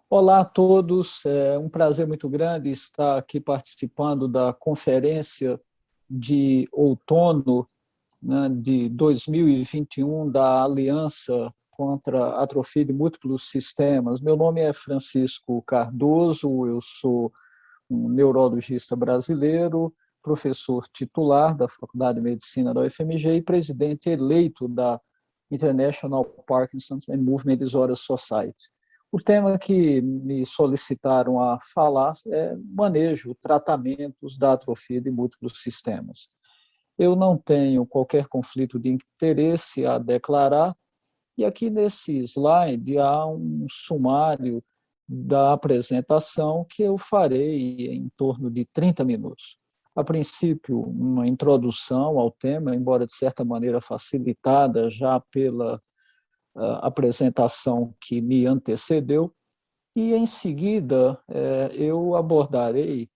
Olá a todos, é um prazer muito grande estar aqui participando da conferência de outono, né, de 2021 da Aliança contra a Atrofia de Múltiplos Sistemas. Meu nome é Francisco Cardoso, eu sou um neurologista brasileiro, professor titular da Faculdade de Medicina da UFMG e presidente eleito da International Parkinson's and Movement Disorder Society. O tema que me solicitaram a falar é manejo, tratamentos da atrofia de múltiplos sistemas. Eu não tenho qualquer conflito de interesse a declarar, e aqui nesse slide há um sumário da apresentação que eu farei em torno de 30 minutos. A princípio, uma introdução ao tema, embora de certa maneira facilitada já pela apresentação que me antecedeu, e em seguida eu abordarei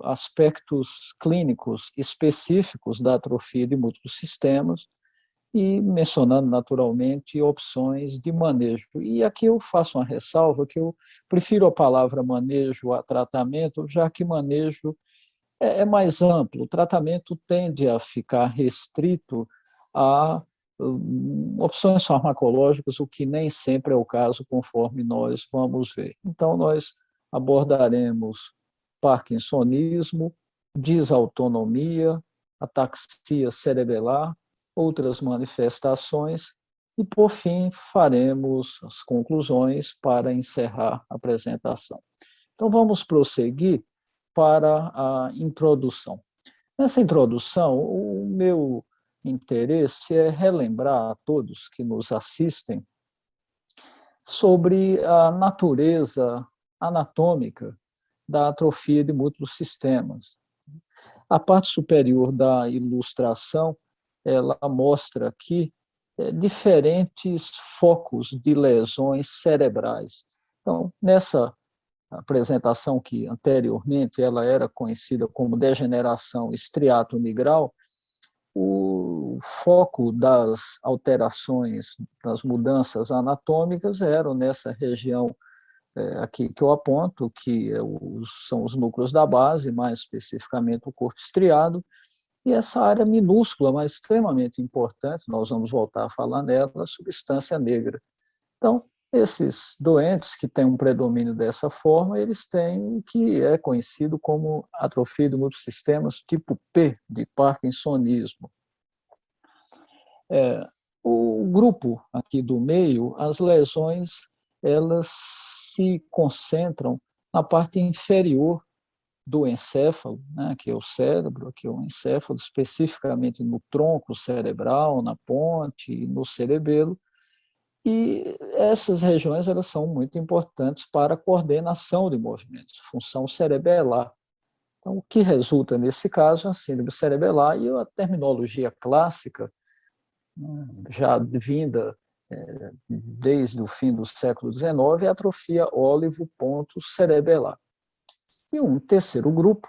aspectos clínicos específicos da atrofia de múltiplos sistemas e mencionando naturalmente opções de manejo. E aqui eu faço uma ressalva que eu prefiro a palavra manejo a tratamento, já que manejo é mais amplo. O tratamento tende a ficar restrito a opções farmacológicas, o que nem sempre é o caso, conforme nós vamos ver. Então, nós abordaremos parkinsonismo, disautonomia, ataxia cerebelar, outras manifestações, e, por fim, faremos as conclusões para encerrar a apresentação. Então, vamos prosseguir para a introdução. Nessa introdução, o meu interesse é relembrar a todos que nos assistem sobre a natureza anatômica da atrofia de múltiplos sistemas. A parte superior da ilustração, ela mostra aqui diferentes focos de lesões cerebrais. Então, nessa apresentação que anteriormente ela era conhecida como degeneração estriato-nigral, o foco das alterações, das mudanças anatômicas eram nessa região aqui que eu aponto, que são os núcleos da base, mais especificamente o corpo estriado, e essa área minúscula, mas extremamente importante, nós vamos voltar a falar nela, a substância negra. Então, esses doentes que têm um predomínio dessa forma, eles têm o que é conhecido como atrofia de múltiplos sistemas tipo P, de parkinsonismo. O grupo aqui do meio, as lesões, elas se concentram na parte inferior do encéfalo, né, que é o cérebro, que é o encéfalo, especificamente no tronco cerebral, na ponte, no cerebelo, e essas regiões elas são muito importantes para a coordenação de movimentos, função cerebelar. Então, o que resulta nesse caso é a síndrome cerebelar e a terminologia clássica, já vinda desde o fim do século XIX, é a atrofia ólivo-cerebelar. E um terceiro grupo,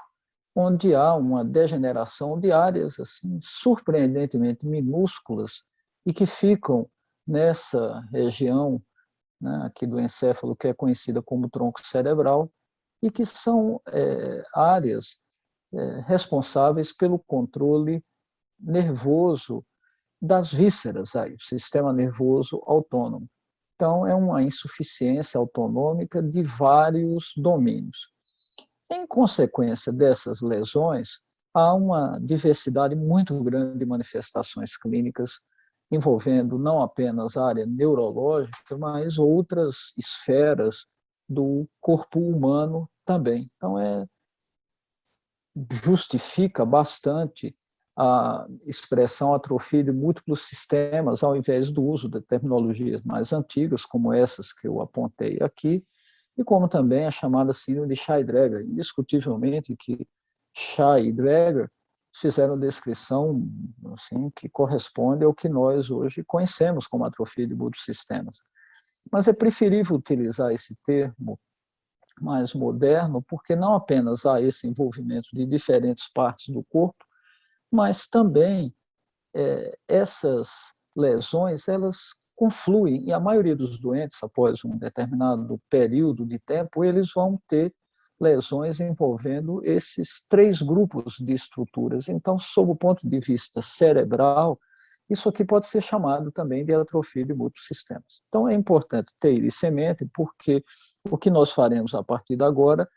onde há uma degeneração de áreas assim, surpreendentemente minúsculas e que ficam nessa região, né, aqui do encéfalo, que é conhecida como tronco cerebral, e que são áreas responsáveis pelo controle nervoso das vísceras, aí, o sistema nervoso autônomo. Então, é uma insuficiência autonômica de vários domínios. Em consequência dessas lesões, há uma diversidade muito grande de manifestações clínicas envolvendo não apenas a área neurológica, mas outras esferas do corpo humano também. Então, justifica bastante a expressão atrofia de múltiplos sistemas, ao invés do uso de terminologias mais antigas, como essas que eu apontei aqui, e como também a chamada síndrome de Scheidegger. Indiscutivelmente que Shai e Dreger fizeram descrição assim, que corresponde ao que nós hoje conhecemos como atrofia de múltiplos sistemas. Mas é preferível utilizar esse termo mais moderno, porque não apenas há esse envolvimento de diferentes partes do corpo, mas também essas lesões elas confluem, e a maioria dos doentes, após um determinado período de tempo, eles vão ter lesões envolvendo esses 3 grupos de estruturas. Então, sob o ponto de vista cerebral, isso aqui pode ser chamado também de atrofia de múltiplos sistemas. Então, é importante ter isso em mente, porque o que nós faremos a partir de agora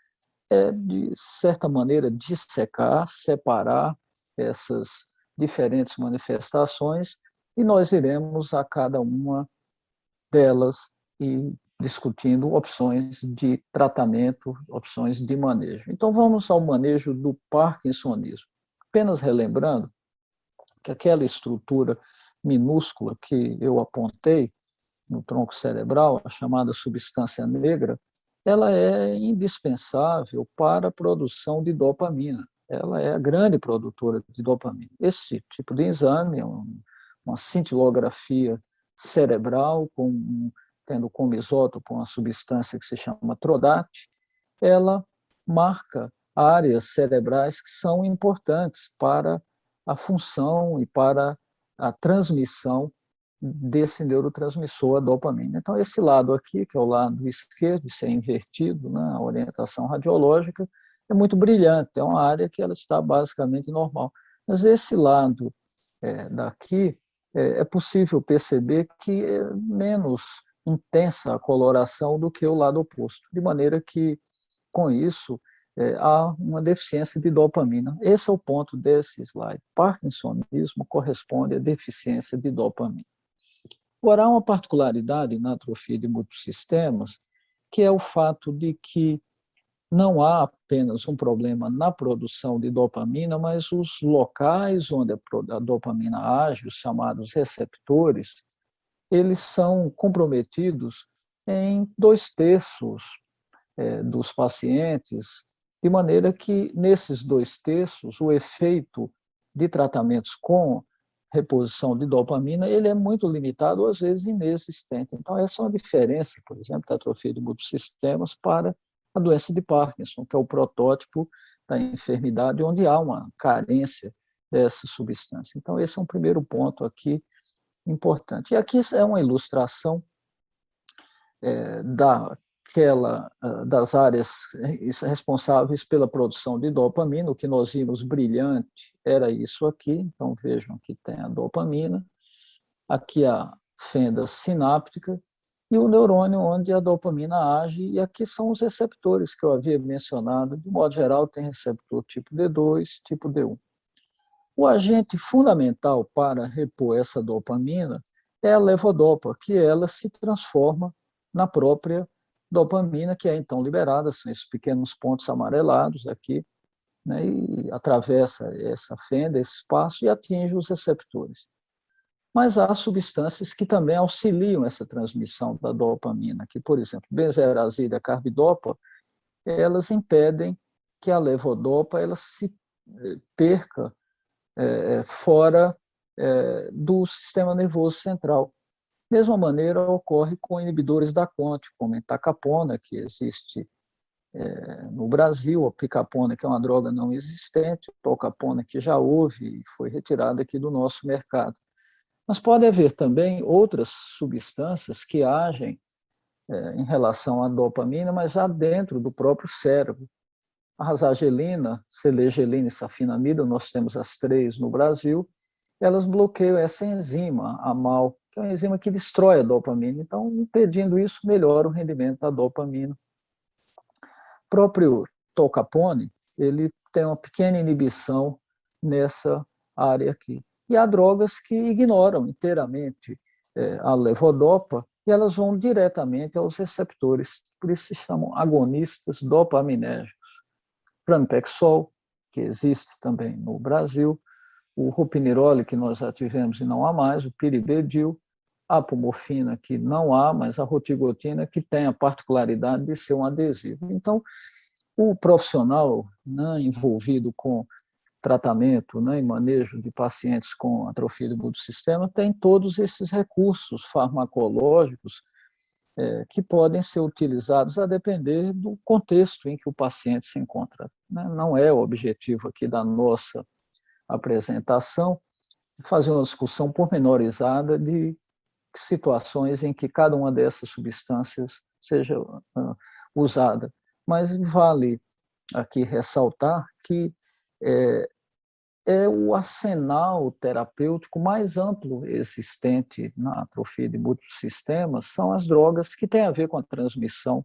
é, de certa maneira, dissecar, separar essas diferentes manifestações e nós iremos a cada uma delas e discutindo opções de tratamento, opções de manejo. Então, vamos ao manejo do parkinsonismo. Apenas relembrando que aquela estrutura minúscula que eu apontei no tronco cerebral, a chamada substância negra, ela é indispensável para a produção de dopamina. Ela é a grande produtora de dopamina. Esse tipo de exame é uma cintilografia cerebral, tendo como isótopo uma substância que se chama TRODAT, ela marca áreas cerebrais que são importantes para a função e para a transmissão desse neurotransmissor, a dopamina. Então, esse lado aqui, que é o lado esquerdo, isso é invertido, né, a orientação radiológica, é muito brilhante, é uma área que ela está basicamente normal. Mas esse lado daqui, é possível perceber que é menos intensa a coloração do que o lado oposto, de maneira que, com isso, há uma deficiência de dopamina. Esse é o ponto desse slide. Parkinsonismo corresponde à deficiência de dopamina. Agora, há uma particularidade na atrofia de múltiplos sistemas, que é o fato de que não há apenas um problema na produção de dopamina, mas os locais onde a dopamina age, os chamados receptores, eles são comprometidos em 2/3 dos pacientes, de maneira que, nesses 2/3, o efeito de tratamentos com reposição de dopamina, ele é muito limitado, ou às vezes inexistente. Então, essa é uma diferença, por exemplo, da atrofia de múltiplos sistemas para a doença de Parkinson, que é o protótipo da enfermidade onde há uma carência dessa substância. Então, esse é um primeiro ponto aqui importante. E aqui é uma ilustração das áreas responsáveis pela produção de dopamina. O que nós vimos brilhante era isso aqui, então vejam que tem a dopamina, aqui a fenda sináptica e o neurônio onde a dopamina age, e aqui são os receptores que eu havia mencionado. De modo geral, tem receptor tipo D2, tipo D1. O agente fundamental para repor essa dopamina é a levodopa, que ela se transforma na própria dopamina, que é então liberada, são esses pequenos pontos amarelados aqui, né, e atravessa essa fenda, esse espaço, e atinge os receptores. Mas há substâncias que também auxiliam essa transmissão da dopamina, que, por exemplo, benzerazida e carbidopa, elas impedem que a levodopa ela se perca fora do sistema nervoso central. Mesma maneira ocorre com inibidores da CONT, como a entacapona, que existe no Brasil, a picapona, que é uma droga não existente, a tolcapona, que já houve e foi retirada aqui do nosso mercado. Mas pode haver também outras substâncias que agem em relação à dopamina, mas já dentro do próprio cérebro. A rasagelina, selegelina e safinamida, nós temos as 3 no Brasil, elas bloqueiam essa enzima, a MAO, que é uma enzima que destrói a dopamina. Então, impedindo isso, melhora o rendimento da dopamina. O próprio tolcapone, ele tem uma pequena inibição nessa área aqui. E há drogas que ignoram inteiramente a levodopa e elas vão diretamente aos receptores, por isso se chamam agonistas dopaminérgicos. Pramipexol, que existe também no Brasil, o ropinirole, que nós já tivemos e não há mais, o piribedil, a apomorfina, que não há, mas a rotigotina, que tem a particularidade de ser um adesivo. Então, o profissional, né, envolvido com tratamento, né, e manejo de pacientes com atrofia do multissistema tem todos esses recursos farmacológicos que podem ser utilizados a depender do contexto em que o paciente se encontra. Né? Não é o objetivo aqui da nossa apresentação fazer uma discussão pormenorizada de situações em que cada uma dessas substâncias seja usada. Mas vale aqui ressaltar que é o arsenal terapêutico mais amplo existente na atrofia de múltiplos sistemas, são as drogas que têm a ver com a transmissão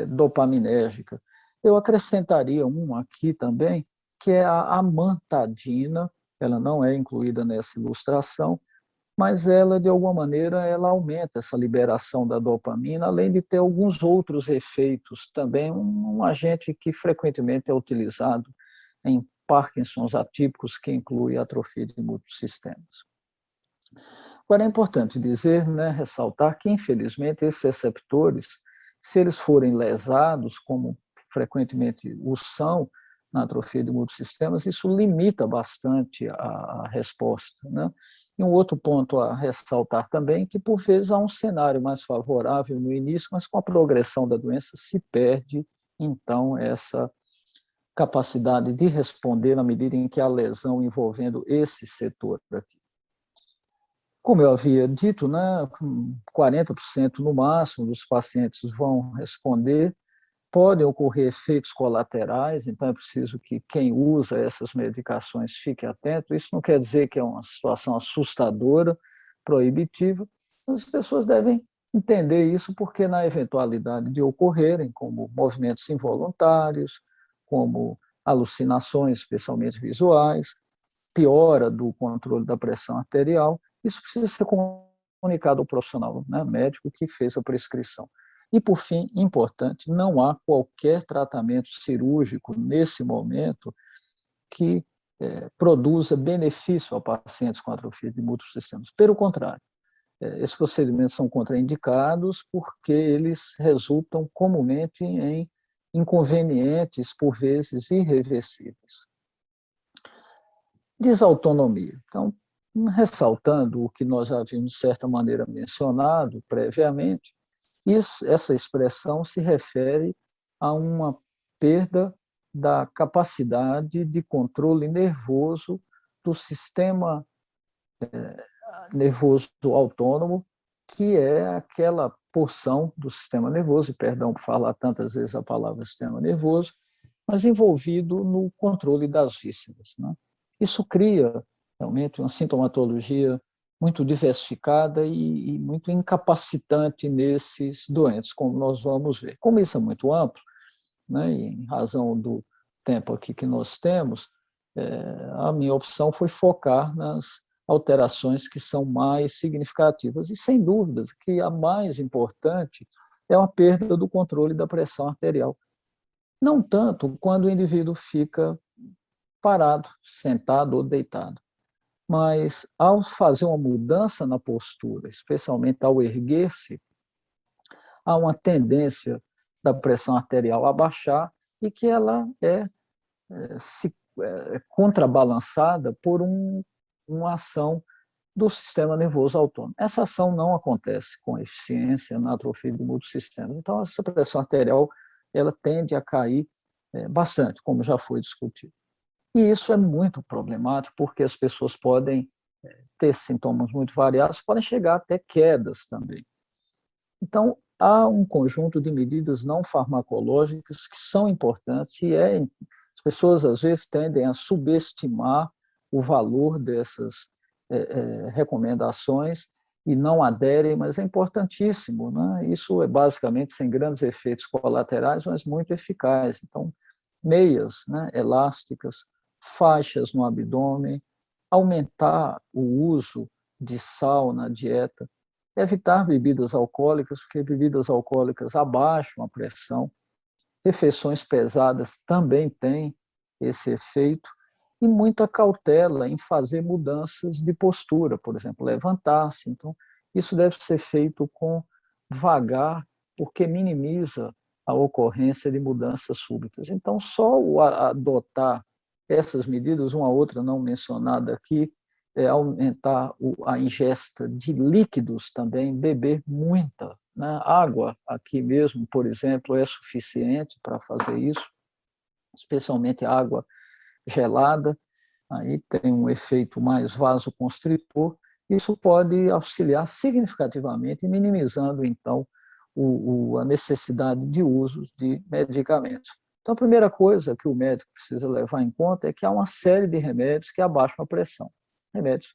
dopaminérgica. Eu acrescentaria um aqui também, que é a amantadina. Ela não é incluída nessa ilustração, mas ela, de alguma maneira, ela aumenta essa liberação da dopamina, além de ter alguns outros efeitos também, um agente que frequentemente é utilizado em Parkinsons atípicos, que inclui a atrofia de múltiplos sistemas. Agora, é importante dizer, né, ressaltar que, infelizmente, esses receptores, se eles forem lesados, como frequentemente o são na atrofia de múltiplos sistemas, isso limita bastante a resposta, né? E um outro ponto a ressaltar também, que por vezes há um cenário mais favorável no início, mas com a progressão da doença se perde, então, essa capacidade de responder na medida em que a lesão envolvendo esse setor aqui. Como eu havia dito, né, 40% no máximo dos pacientes vão responder, podem ocorrer efeitos colaterais, então é preciso que quem usa essas medicações fique atento. Isso não quer dizer que é uma situação assustadora, proibitiva, mas as pessoas devem entender isso, porque na eventualidade de ocorrerem, como movimentos involuntários, como alucinações, especialmente visuais, piora do controle da pressão arterial, isso precisa ser comunicado ao profissional, né, médico que fez a prescrição. E, por fim, importante, não há qualquer tratamento cirúrgico nesse momento que produza benefício a pacientes com atrofia de múltiplos sistemas. Pelo contrário, esses procedimentos são contraindicados porque eles resultam comumente em inconvenientes, por vezes irreversíveis. Desautonomia. Então, ressaltando o que nós já havíamos, de certa maneira, mencionado previamente, essa expressão se refere a uma perda da capacidade de controle nervoso do sistema nervoso autônomo, que é aquela porção do sistema nervoso, e perdão por falar tantas vezes a palavra sistema nervoso, mas envolvido no controle das vísceras, né? Isso cria realmente uma sintomatologia muito diversificada e muito incapacitante nesses doentes, como nós vamos ver. Como isso é muito amplo, né, e em razão do tempo aqui que nós temos, a minha opção foi focar nas alterações que são mais significativas. E, sem dúvida, que a mais importante é a perda do controle da pressão arterial. Não tanto quando o indivíduo fica parado, sentado ou deitado, mas ao fazer uma mudança na postura, especialmente ao erguer-se, há uma tendência da pressão arterial a baixar e que ela é contrabalançada por uma ação do sistema nervoso autônomo. Essa ação não acontece com eficiência na atrofia de múltiplos sistemas. Então, essa pressão arterial ela tende a cair bastante, como já foi discutido. E isso é muito problemático, porque as pessoas podem ter sintomas muito variados, podem chegar até quedas também. Então, há um conjunto de medidas não farmacológicas que são importantes e as pessoas, às vezes, tendem a subestimar o valor dessas recomendações e não aderem, mas é importantíssimo, né? Isso é basicamente sem grandes efeitos colaterais, mas muito eficaz. Então, meias, né, elásticas, faixas no abdômen, aumentar o uso de sal na dieta, evitar bebidas alcoólicas, porque bebidas alcoólicas abaixam a pressão, refeições pesadas também têm esse efeito, e muita cautela em fazer mudanças de postura, por exemplo, levantar-se. Então, isso deve ser feito com vagar, porque minimiza a ocorrência de mudanças súbitas. Então, só o adotar essas medidas, uma outra não mencionada aqui, é aumentar a ingesta de líquidos também, beber muita, né? Água aqui mesmo, por exemplo, é suficiente para fazer isso, especialmente água gelada, aí tem um efeito mais vasoconstritor, isso pode auxiliar significativamente, minimizando, então, a necessidade de uso de medicamentos. Então, a primeira coisa que o médico precisa levar em conta é que há uma série de remédios que abaixam a pressão. Remédios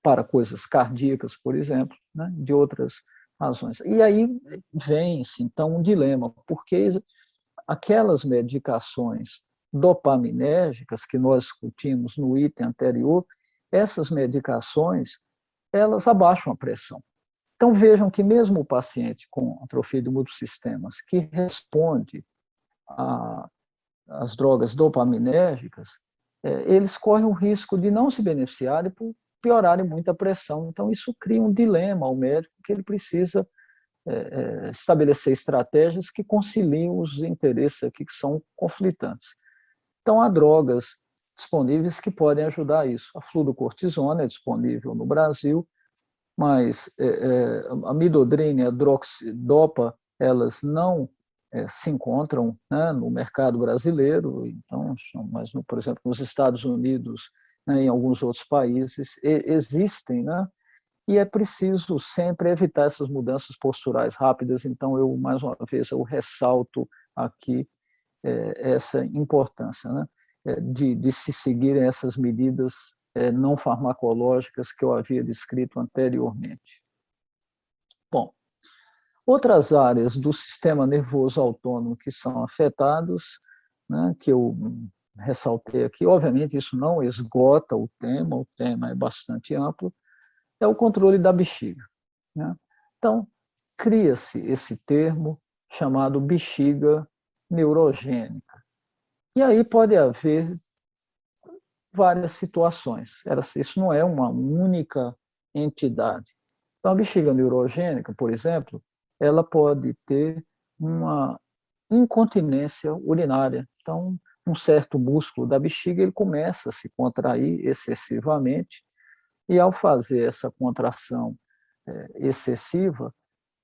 para coisas cardíacas, por exemplo, né, de outras razões. E aí vem-se, então, um dilema, porque aquelas medicações dopaminérgicas que nós discutimos no item anterior, essas medicações, elas abaixam a pressão. Então, vejam que mesmo o paciente com atrofia de multissistemas que responde às drogas dopaminérgicas, eles correm o risco de não se beneficiarem por piorarem muito a pressão. Então, isso cria um dilema ao médico que ele precisa estabelecer estratégias que conciliem os interesses aqui que são conflitantes. Então, há drogas disponíveis que podem ajudar isso. A fluorocortisona é disponível no Brasil, mas a midodrina e a droxidopa, elas não se encontram, né, no mercado brasileiro, então, mas, por exemplo, nos Estados Unidos, né, em alguns outros países, existem, né, e é preciso sempre evitar essas mudanças posturais rápidas, então, mais uma vez, eu ressalto aqui essa importância, né, de se seguirem essas medidas não farmacológicas que eu havia descrito anteriormente. Bom, outras áreas do sistema nervoso autônomo que são afetados, né, que eu ressaltei aqui, obviamente isso não esgota o tema é bastante amplo, é o controle da bexiga, né? Então, cria-se esse termo chamado bexiga neurogênica. E aí pode haver várias situações. Isso não é uma única entidade. Então, a bexiga neurogênica, por exemplo, ela pode ter uma incontinência urinária. Então, um certo músculo da bexiga ele começa a se contrair excessivamente e, ao fazer essa contração excessiva,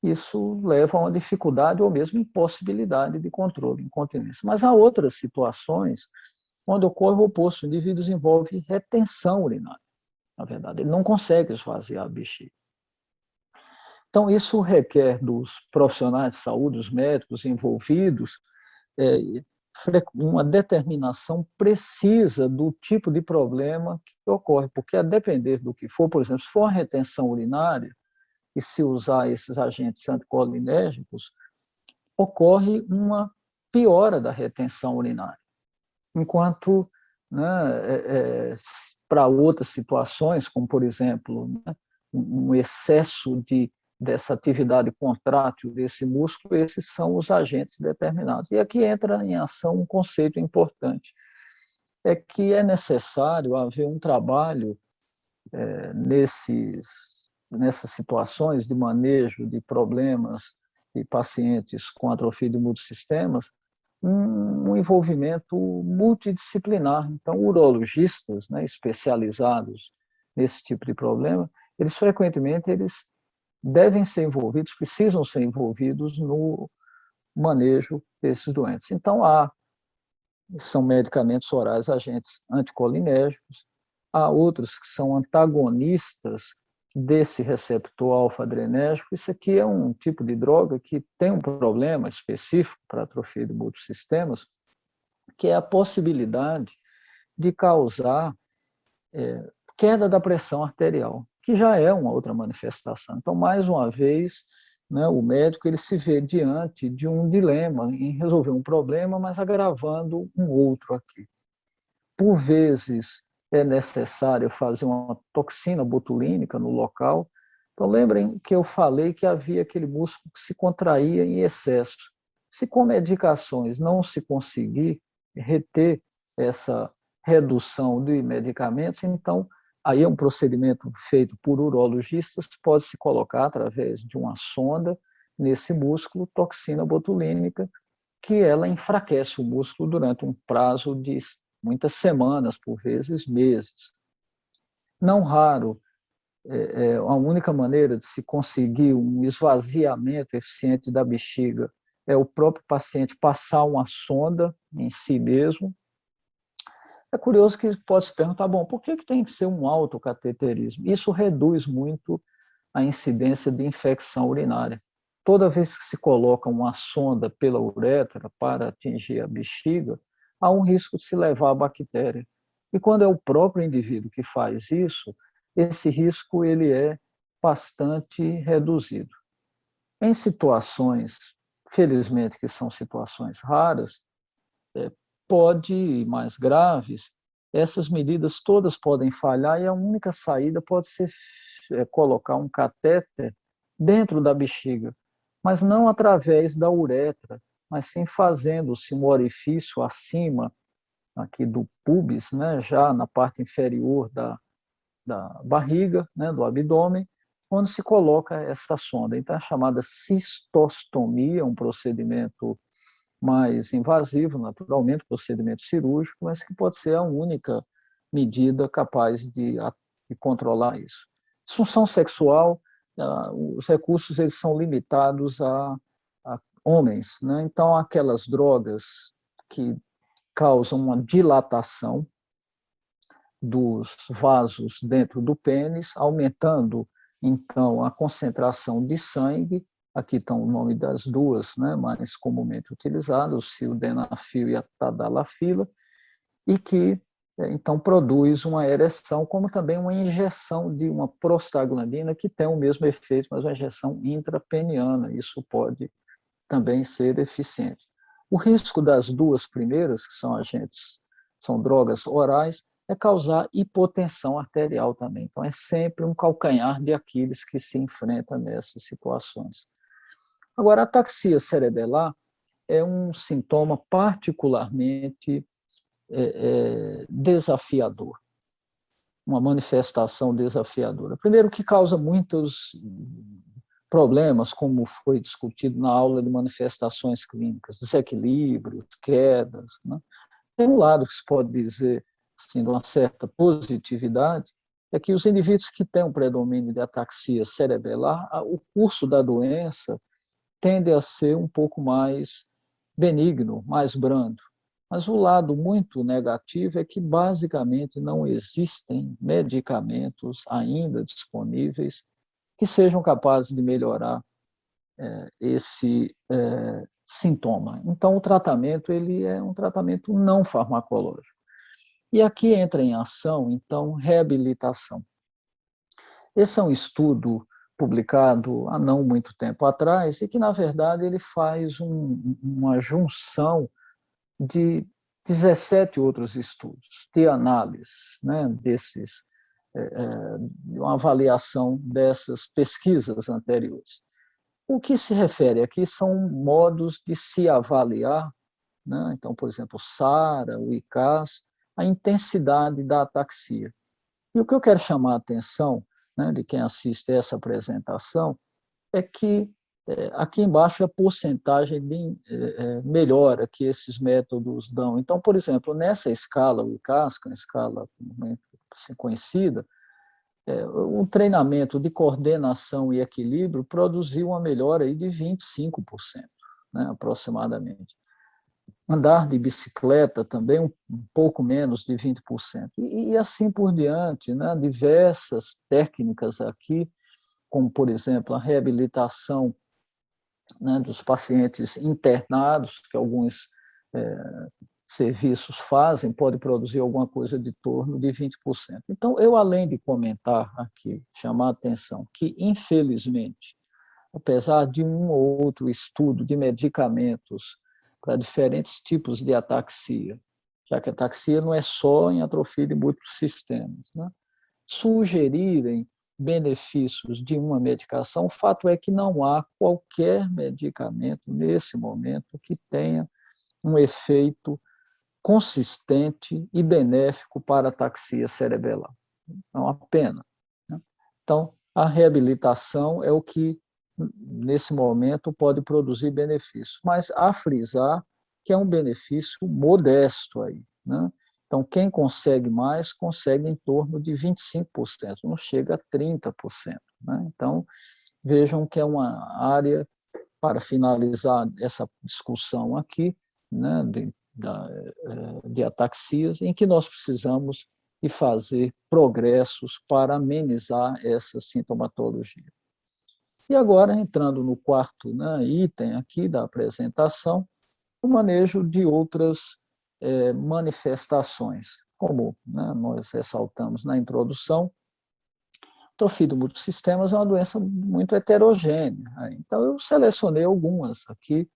isso leva a uma dificuldade ou mesmo impossibilidade de controle, incontinência. Mas há outras situações onde ocorre o oposto, o indivíduo desenvolve retenção urinária, na verdade, ele não consegue esvaziar a bexiga. Então, isso requer dos profissionais de saúde, dos médicos envolvidos, uma determinação precisa do tipo de problema que ocorre, porque a depender do que for, por exemplo, se for uma retenção urinária, e se usar esses agentes anticolinérgicos, ocorre uma piora da retenção urinária. Enquanto, né, para outras situações, como, por exemplo, né, um excesso dessa atividade contrátil desse músculo, esses são os agentes determinados. E aqui entra em ação um conceito importante, é que é necessário haver um trabalho nessas situações de manejo de problemas de pacientes com atrofia de multissistemas, um envolvimento multidisciplinar. Então, urologistas, né, especializados nesse tipo de problema, eles frequentemente devem ser envolvidos, precisam ser envolvidos no manejo desses doentes. Então, são medicamentos orais, agentes anticolinérgicos, há outros que são antagonistas desse receptor alfa-adrenérgico. Isso aqui é um tipo de droga que tem um problema específico para atrofia de multissistemas, que é a possibilidade de causar queda da pressão arterial, que já é uma outra manifestação. Então, mais uma vez, né, o médico ele se vê diante de um dilema em resolver um problema, mas agravando um outro aqui. Por vezes, é necessário fazer uma toxina botulínica no local. Então, lembrem que eu falei que havia aquele músculo que se contraía em excesso. Se com medicações não se conseguir reter essa redução de medicamentos, então, aí é um procedimento feito por urologistas, pode-se colocar através de uma sonda nesse músculo toxina botulínica, que ela enfraquece o músculo durante um prazo de muitas semanas, por vezes meses. Não raro, a única maneira de se conseguir um esvaziamento eficiente da bexiga é o próprio paciente passar uma sonda em si mesmo. É curioso que pode se perguntar, bom, por que tem que ser um autocateterismo? Isso reduz muito a incidência de infecção urinária. Toda vez que se coloca uma sonda pela uretra para atingir a bexiga, há um risco de se levar a bactéria. E quando é o próprio indivíduo que faz isso, esse risco ele é bastante reduzido. Em situações, felizmente que são situações raras, pode, mais graves, essas medidas todas podem falhar e a única saída pode ser colocar um catéter dentro da bexiga, mas não através da uretra, mas sim fazendo-se um orifício acima aqui do púbis, né, já na parte inferior da barriga, né, do abdômen, onde se coloca essa sonda. Então, é chamada cistostomia, um procedimento mais invasivo, naturalmente, procedimento cirúrgico, mas que pode ser a única medida capaz de controlar isso. Disfunção sexual, os recursos eles são limitados a homens, né? Então, aquelas drogas que causam uma dilatação dos vasos dentro do pênis, aumentando, então, a concentração de sangue. Aqui estão o nome das duas, né, mais comumente utilizadas, o sildenafil e a tadalafila, e que, então, produz uma ereção, como também uma injeção de uma prostaglandina, que tem o mesmo efeito, mas uma injeção intrapeniana. Isso pode também ser eficiente. O risco das duas primeiras, que são são drogas orais, é causar hipotensão arterial também. Então, é sempre um calcanhar de Aquiles que se enfrenta nessas situações. Agora, a ataxia cerebelar é um sintoma particularmente desafiador, uma manifestação desafiadora. Primeiro, que causa muitos problemas, como foi discutido na aula de manifestações clínicas, desequilíbrios, quedas. Né? Tem um lado que se pode dizer assim, de uma certa positividade, é que os indivíduos que têm um predomínio de ataxia cerebelar, o curso da doença tende a ser um pouco mais benigno, mais brando. Mas o lado muito negativo é que, basicamente, não existem medicamentos ainda disponíveis que sejam capazes de melhorar esse sintoma. Então, o tratamento ele é um tratamento não farmacológico. E aqui entra em ação, então, reabilitação. Esse é um estudo publicado há não muito tempo atrás e que, na verdade, ele faz uma junção de 17 outros estudos de análise, né, de uma avaliação dessas pesquisas anteriores. O que se refere aqui são modos de se avaliar, né? Então, por exemplo, o SARA, o ICAS, a intensidade da ataxia. E o que eu quero chamar a atenção, né, de quem assiste essa apresentação é que aqui embaixo é a porcentagem de melhora que esses métodos dão. Então, por exemplo, nessa escala, o ICAS, que é uma escala muito conhecida, um treinamento de coordenação e equilíbrio produziu uma melhora aí de 25%, né, aproximadamente. Andar de bicicleta também um pouco menos de 20%. E assim por diante, né, diversas técnicas aqui, como, por exemplo, a reabilitação, né, dos pacientes internados, que alguns serviços fazem, pode produzir alguma coisa de torno de 20%. Então, eu, além de comentar aqui, chamar a atenção que, infelizmente, apesar de um ou outro estudo de medicamentos para diferentes tipos de ataxia, já que a ataxia não é só em atrofia de múltiplos sistemas, né, sugerirem benefícios de uma medicação, o fato é que não há qualquer medicamento nesse momento que tenha um efeito consistente e benéfico para a ataxia cerebelar. É uma pena. Né? Então, a reabilitação é o que, nesse momento, pode produzir benefício. Mas a frisar que é um benefício modesto aí. Né? Então, quem consegue mais, consegue em torno de 25%, não chega a 30%. Né? Então, vejam que é uma área, para finalizar essa discussão aqui, né, de ataxias, em que nós precisamos de fazer progressos para amenizar essa sintomatologia. E agora, entrando no quarto, né, item aqui da apresentação, o manejo de outras manifestações, como, né, nós ressaltamos na introdução, atrofia do multissistemas é uma doença muito heterogênea. Então, eu selecionei algumas aqui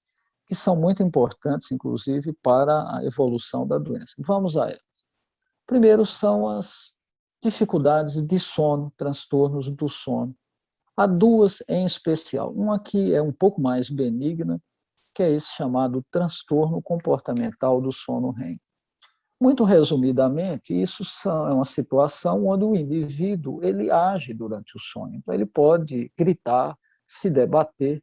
que são muito importantes, inclusive, para a evolução da doença. Vamos a elas. Primeiro são as dificuldades de sono, transtornos do sono. Há duas em especial. Uma que é um pouco mais benigna, que é esse chamado transtorno comportamental do sono REM. Muito resumidamente, isso é uma situação onde o indivíduo ele age durante o sonho. Então, ele pode gritar, se debater,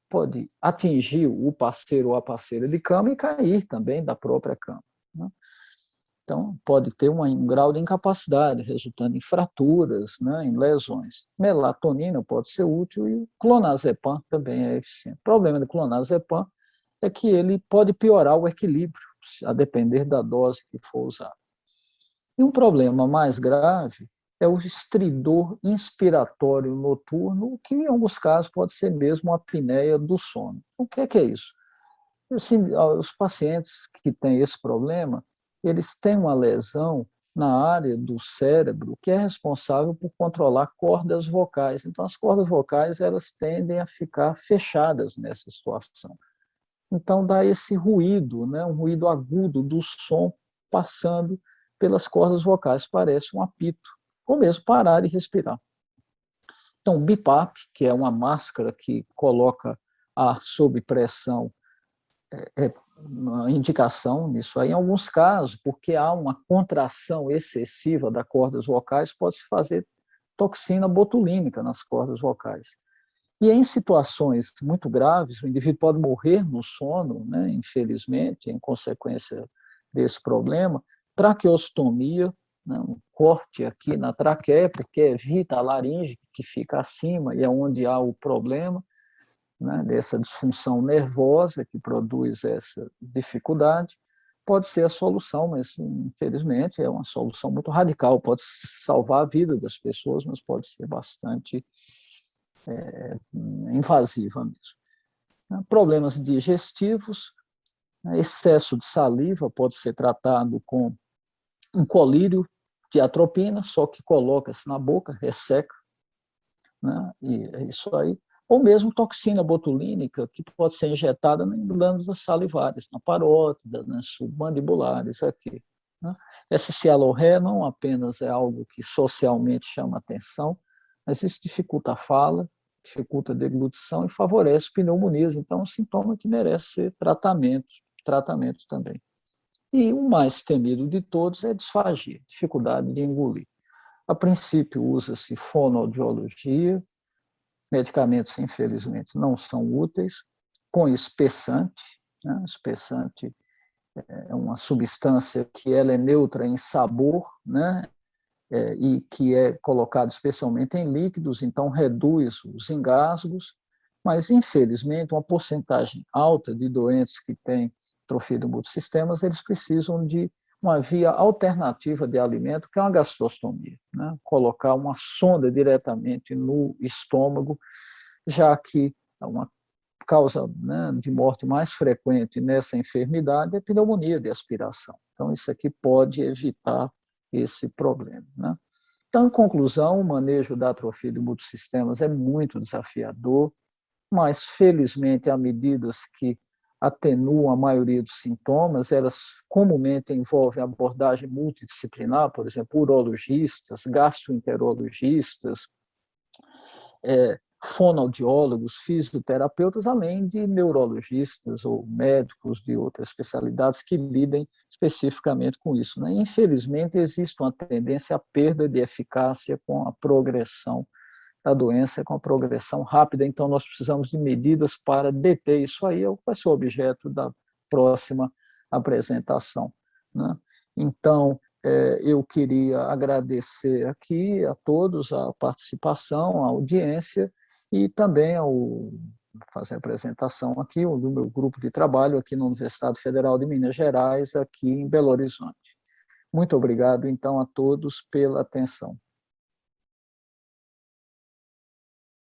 pode atingir o parceiro ou a parceira de cama e cair também da própria cama, né? Então, pode ter um grau de incapacidade, resultando em fraturas, né, em lesões. Melatonina pode ser útil e o clonazepam também é eficiente. O problema do clonazepam é que ele pode piorar o equilíbrio, a depender da dose que for usada. E um problema mais grave é o estridor inspiratório noturno, que em alguns casos pode ser mesmo a apneia do sono. O que é isso? Assim, os pacientes que têm esse problema, eles têm uma lesão na área do cérebro que é responsável por controlar cordas vocais. Então, as cordas vocais elas tendem a ficar fechadas nessa situação. Então, dá esse ruído, né, um ruído agudo do som passando pelas cordas vocais, parece um apito, ou mesmo parar de respirar. Então, o BiPAP, que é uma máscara que coloca ar sob pressão, é uma indicação nisso aí. Em alguns casos, porque há uma contração excessiva das cordas vocais, pode-se fazer toxina botulínica nas cordas vocais. E em situações muito graves, o indivíduo pode morrer no sono, né, infelizmente, em consequência desse problema, traqueostomia, né, um corte aqui na traqueia, porque evita a laringe, que fica acima, e é onde há o problema, né, dessa disfunção nervosa que produz essa dificuldade, pode ser a solução, mas infelizmente é uma solução muito radical, pode salvar a vida das pessoas, mas pode ser bastante invasiva mesmo. Problemas digestivos, excesso de saliva pode ser tratado com um colírio de atropina, só que coloca-se na boca, resseca, né? E é isso aí. Ou mesmo toxina botulínica, que pode ser injetada em glândulas salivares, na parótida, nas submandibulares aqui, né? Essa cialorreia não apenas é algo que socialmente chama atenção, mas isso dificulta a fala, dificulta a deglutição e favorece pneumonias. Então, é um sintoma que merece ser tratamento também. E o mais temido de todos é a disfagia, dificuldade de engolir. A princípio, usa-se fonoaudiologia, medicamentos, infelizmente, não são úteis, com espessante, né? Espessante é uma substância que ela é neutra em sabor, né? E que é colocado especialmente em líquidos, então reduz os engasgos, mas, infelizmente, uma porcentagem alta de doentes que têm atrofia do multissistemas, eles precisam de uma via alternativa de alimento, que é uma gastrostomia, né? Colocar uma sonda diretamente no estômago, já que uma causa, né, de morte mais frequente nessa enfermidade é a pneumonia de aspiração. Então, isso aqui pode evitar esse problema, né? Então, em conclusão, o manejo da atrofia de multissistemas é muito desafiador, mas, felizmente, há medidas que atenuam a maioria dos sintomas, elas comumente envolvem abordagem multidisciplinar, por exemplo, urologistas, gastroenterologistas, fonoaudiólogos, fisioterapeutas, além de neurologistas ou médicos de outras especialidades que lidem especificamente com isso, né? Infelizmente, existe uma tendência à perda de eficácia com a progressão da doença, com a progressão rápida, então nós precisamos de medidas para deter isso aí, é o que vai ser o objeto da próxima apresentação, né? Então, eu queria agradecer aqui a todos a participação, a audiência, e também ao fazer a apresentação aqui do meu grupo de trabalho aqui na Universidade Federal de Minas Gerais, aqui em Belo Horizonte. Muito obrigado, então, a todos pela atenção.